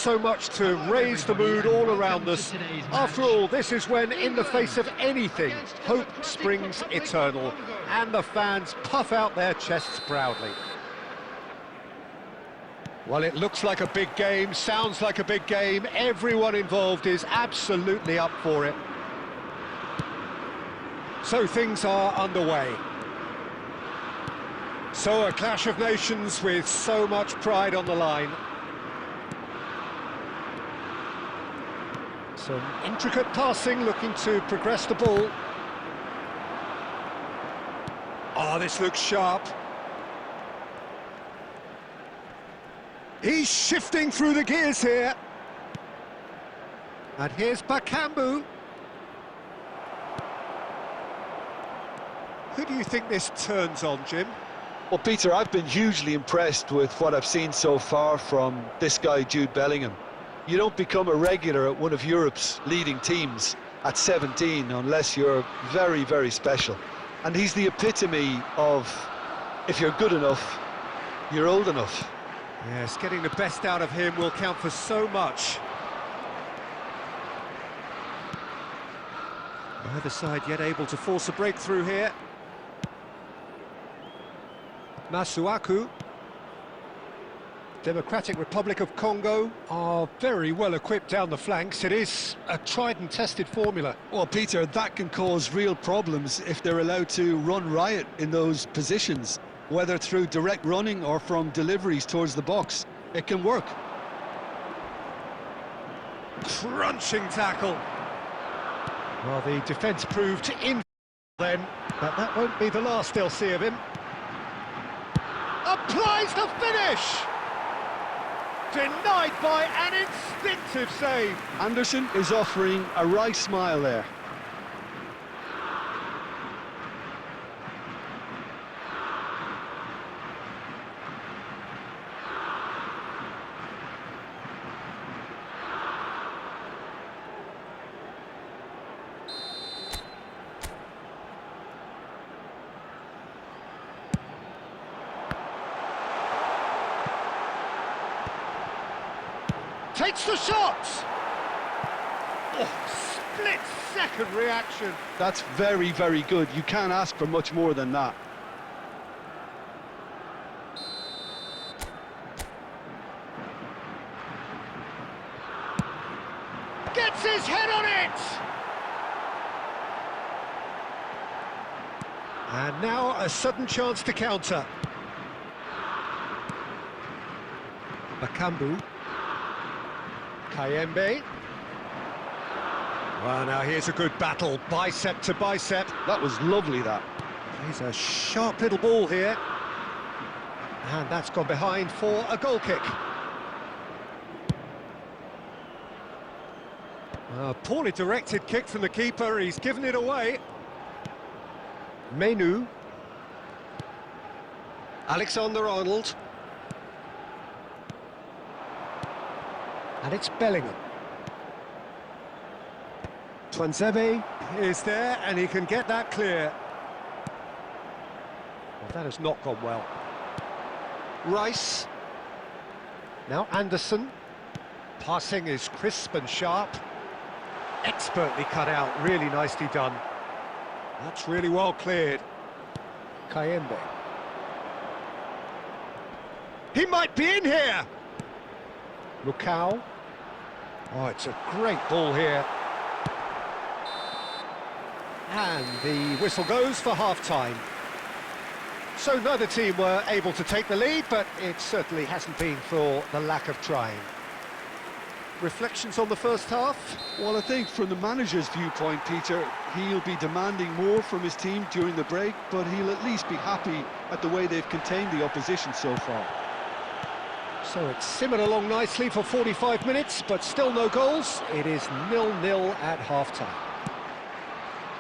so much to raise the mood all around us. After all, this is when, in the face of anything, hope springs eternal, and the fans puff out their chests proudly. Well, it looks like a big game, sounds like a big game. Everyone involved is absolutely up for it. So things are underway. So a clash of nations with so much pride on the line. Some intricate passing, looking to progress the ball. Oh, this looks sharp. He's shifting through the gears here. And here's Bakambu. Who do you think this turns on, Jim? Well, Peter, I've been hugely impressed with what I've seen so far from this guy, Jude Bellingham. You don't become a regular at one of Europe's leading teams at 17 unless you're very, very special. And he's the epitome of, if you're good enough, you're old enough. Yes, getting the best out of him will count for so much. Neither side yet able to force a breakthrough here. Masuaku. Democratic Republic of Congo are very well equipped down the flanks. It is a tried and tested formula. Well, Peter, that can cause real problems if they're allowed to run riot in those positions, whether through direct running or from deliveries towards the box. It can work. Crunching tackle. Well, the defence proved in then, but that won't be the last they'll see of him. Applies the finish! Denied by an instinctive save. Anderson is offering a right smile there. Takes the shot! Oh, split-second reaction. That's very, very good. You can't ask for much more than that. Gets his head on it! And now a sudden chance to counter. Bakambu. Kayembe. Well, now here's a good battle, bicep to bicep. That was lovely, that. He's a sharp little ball here. And that's gone behind for a goal kick. A poorly directed kick from the keeper, he's given it away. Menu. Alexander-Arnold. And it's Bellingham. Twanzebe is there, and he can get that clear. Well, that has not gone well. Rice. Now Anderson. Passing is crisp and sharp. Expertly cut out, really nicely done. That's really well cleared. Kayembe. He might be in here! Lukau. Oh, it's a great ball here. And the whistle goes for half-time. So neither team were able to take the lead, but it certainly hasn't been for the lack of trying. Reflections on the first half? Well, I think from the manager's viewpoint, Peter, he'll be demanding more from his team during the break, but he'll at least be happy at the way they've contained the opposition so far. So it's simmered along nicely for 45 minutes, but still no goals. It is 0-0 at half-time.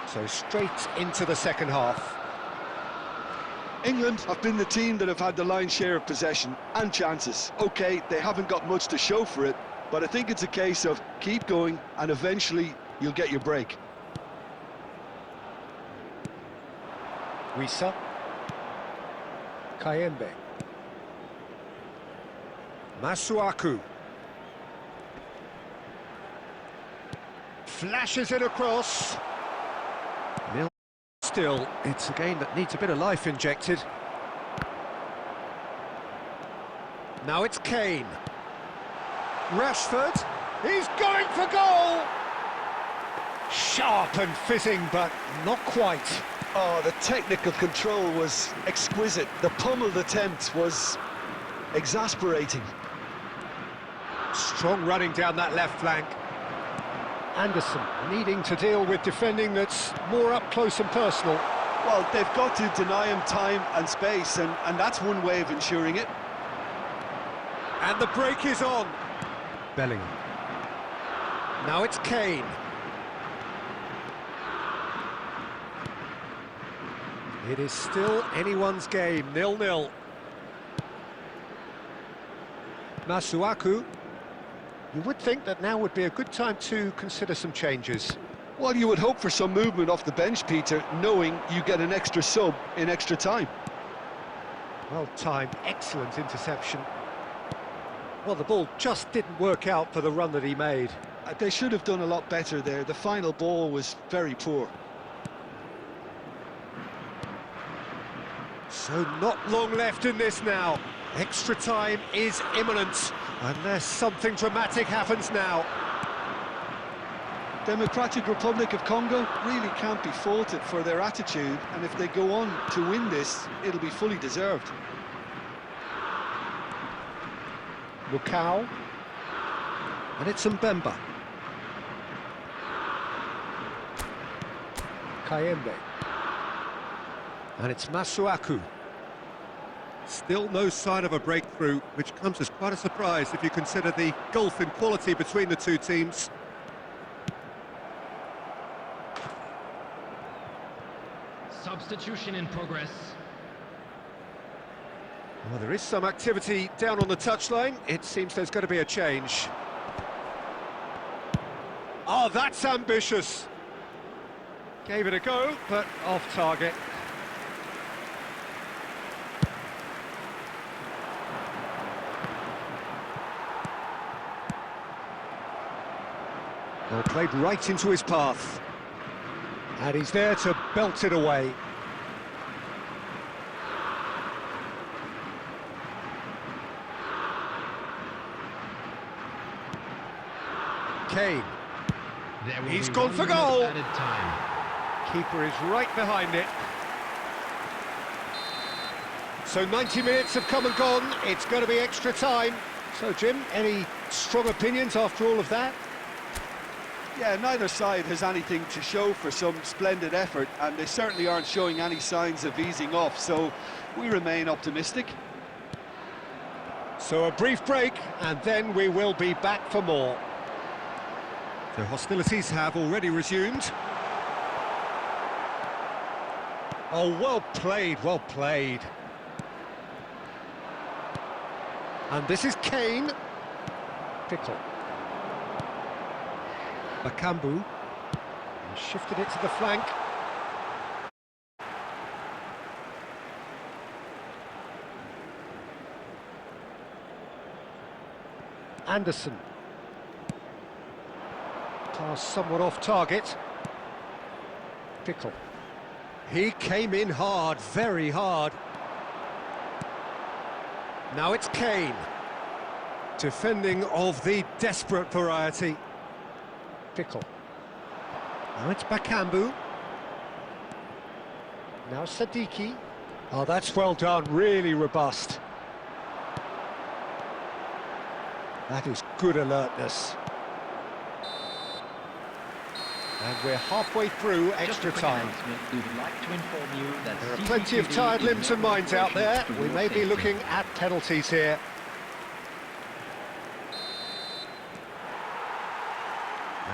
So straight into the second half. England have been the team that have had the lion's share of possession and chances. OK, they haven't got much to show for it, but I think it's a case of keep going and eventually you'll get your break. Wissa. Kayembe. Masuaku. Flashes it across. Nil still. It's a game that needs a bit of life injected. Now it's Kane. Rashford. He's going for goal! Sharp and fitting, but not quite. Oh, the technical control was exquisite. The pummeled attempt was exasperating. Strong running down that left flank. Anderson needing to deal with defending that's more up close and personal. Well, they've got to deny him time and space, and that's one way of ensuring it. And the break is on. Bellingham. Now it's Kane. It is still anyone's game, 0-0. Masuaku. You would think that now would be a good time to consider some changes. Well, you would hope for some movement off the bench, Peter, knowing you get an extra sub in extra time. Well timed, excellent interception. Well, the ball just didn't work out for the run that he made. They should have done a lot better there. The final ball was very poor. So not long left in this now. Extra time is imminent, unless something dramatic happens now. Democratic Republic of Congo really can't be faulted for their attitude, and if they go on to win this, it'll be fully deserved. Lukau. And it's Mbemba. Kayembe. And it's Masuaku. Still no sign of a breakthrough, which comes as quite a surprise if you consider the gulf in quality between the two teams. Substitution in progress. Well, there is some activity down on the touchline. It seems there's going to be a change. Oh, that's ambitious. Gave it a go, but off target. Well, played right into his path. And he's there to belt it away. Kane. He's gone for goal. Keeper is right behind it. So 90 minutes have come and gone. It's going to be extra time. So, Jim, any strong opinions after all of that? Yeah, neither side has anything to show for some splendid effort, and they certainly aren't showing any signs of easing off, so we remain optimistic. So a brief break, and then we will be back for more. The hostilities have already resumed. Oh, well played, well played. And this is Kane. Pickle. Bakambu. He shifted it to the flank. Anderson. Pass somewhat off target. Pickle. He came in hard, very hard. Now it's Kane. Defending of the desperate variety. Pickle. Now it's Bakambu. Now Sadiki. Oh, that's well done, really robust. That is good alertness. And we're halfway through extra time. We would like to inform you that There are plenty of tired limbs and minds out there. We may be looking at penalties here.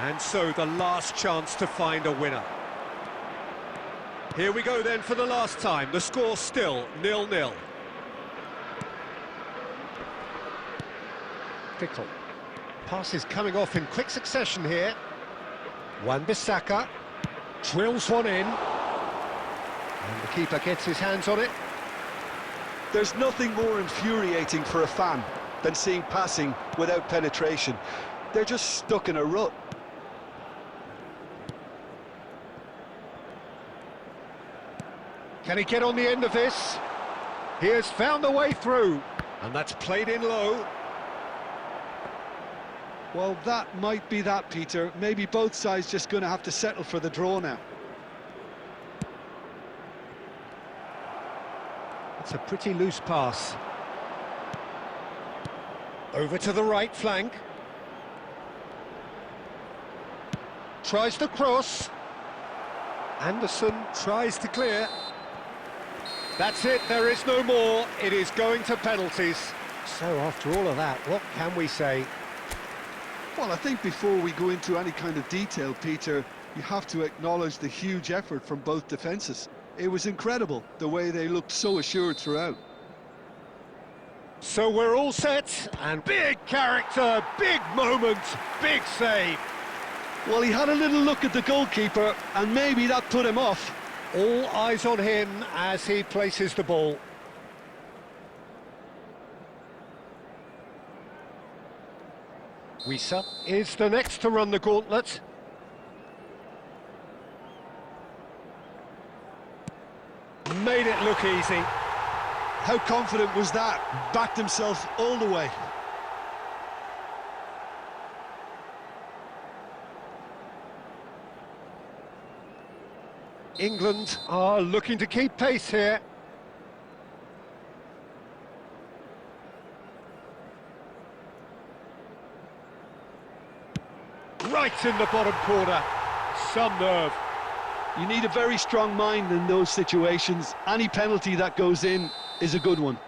And so the last chance to find a winner. Here we go then for the last time. The score still 0-0. Pickle. Pass is coming off in quick succession here. Wan-Bissaka drills one in. And the keeper gets his hands on it. There's nothing more infuriating for a fan than seeing passing without penetration. They're just stuck in a rut. Can he get on the end of this? He has found a way through, and that's played in low. Well, that might be that, Peter. Maybe both sides just going to have to settle for the draw now. It's a pretty loose pass. Over to the right flank. Tries to cross. Anderson tries to clear. That's it, there is no more. It is going to penalties. So after all of that, what can we say? Well, I think before we go into any kind of detail, Peter, you have to acknowledge the huge effort from both defences. It was incredible, the way they looked so assured throughout. So we're all set, and big character, big moment, big save. Well, he had a little look at the goalkeeper, and maybe that put him off. All eyes on him as he places the ball. Wissa is the next to run the gauntlet. Made it look easy. How confident was that? Backed himself all the way. England are looking to keep pace here. Right in the bottom corner. Some nerve. You need a very strong mind in those situations. Any penalty that goes in is a good one.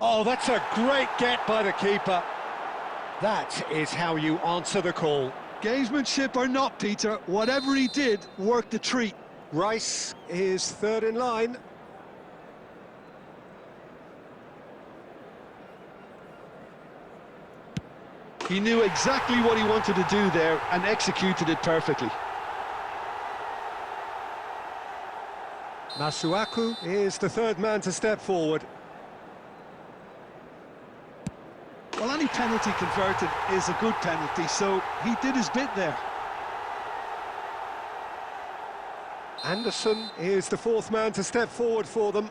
Oh, that's a great get by the keeper. That is how you answer the call. Gamesmanship or not, Peter, whatever he did worked a treat. Rice is third in line. He knew exactly what he wanted to do there and executed it perfectly. Masuaku is the third man to step forward. Well, any penalty converted is a good penalty, so he did his bit there. Anderson is the fourth man to step forward for them.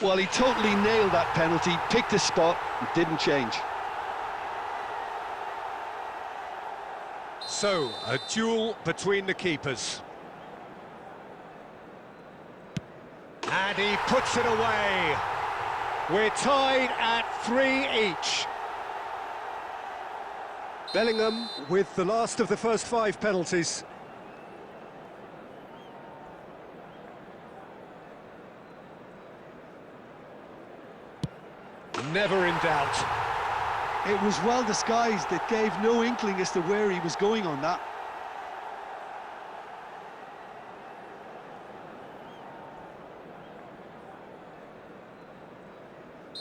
Well, he totally nailed that penalty, picked his spot, and didn't change. So, a duel between the keepers. And he puts it away. We're tied at 3 each. Bellingham with the last of the first 5 penalties. Never in doubt. It was well disguised, it gave no inkling as to where he was going on that.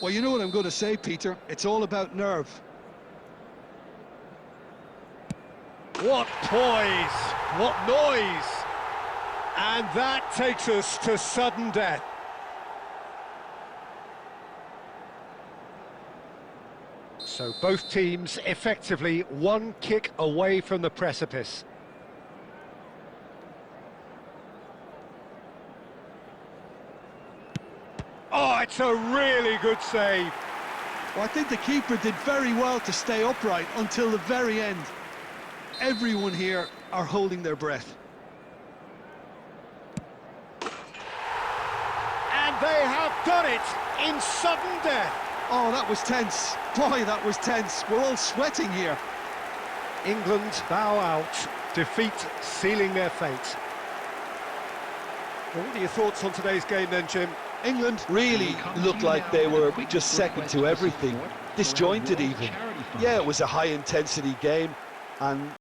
Well, you know what I'm going to say, Peter, it's all about nerve. What poise, what noise! And that takes us to sudden death. So both teams effectively one kick away from the precipice. Oh, it's a really good save. Well, I think the keeper did very well to stay upright until the very end. Everyone here are holding their breath. And they have done it in sudden death. Oh, that was tense. Boy, that was tense. We're all sweating here. England bow out, defeat sealing their fate. Well, what are your thoughts on today's game then, Jim? England really looked like they were just second to everything, disjointed even. Yeah, it was a high-intensity game, and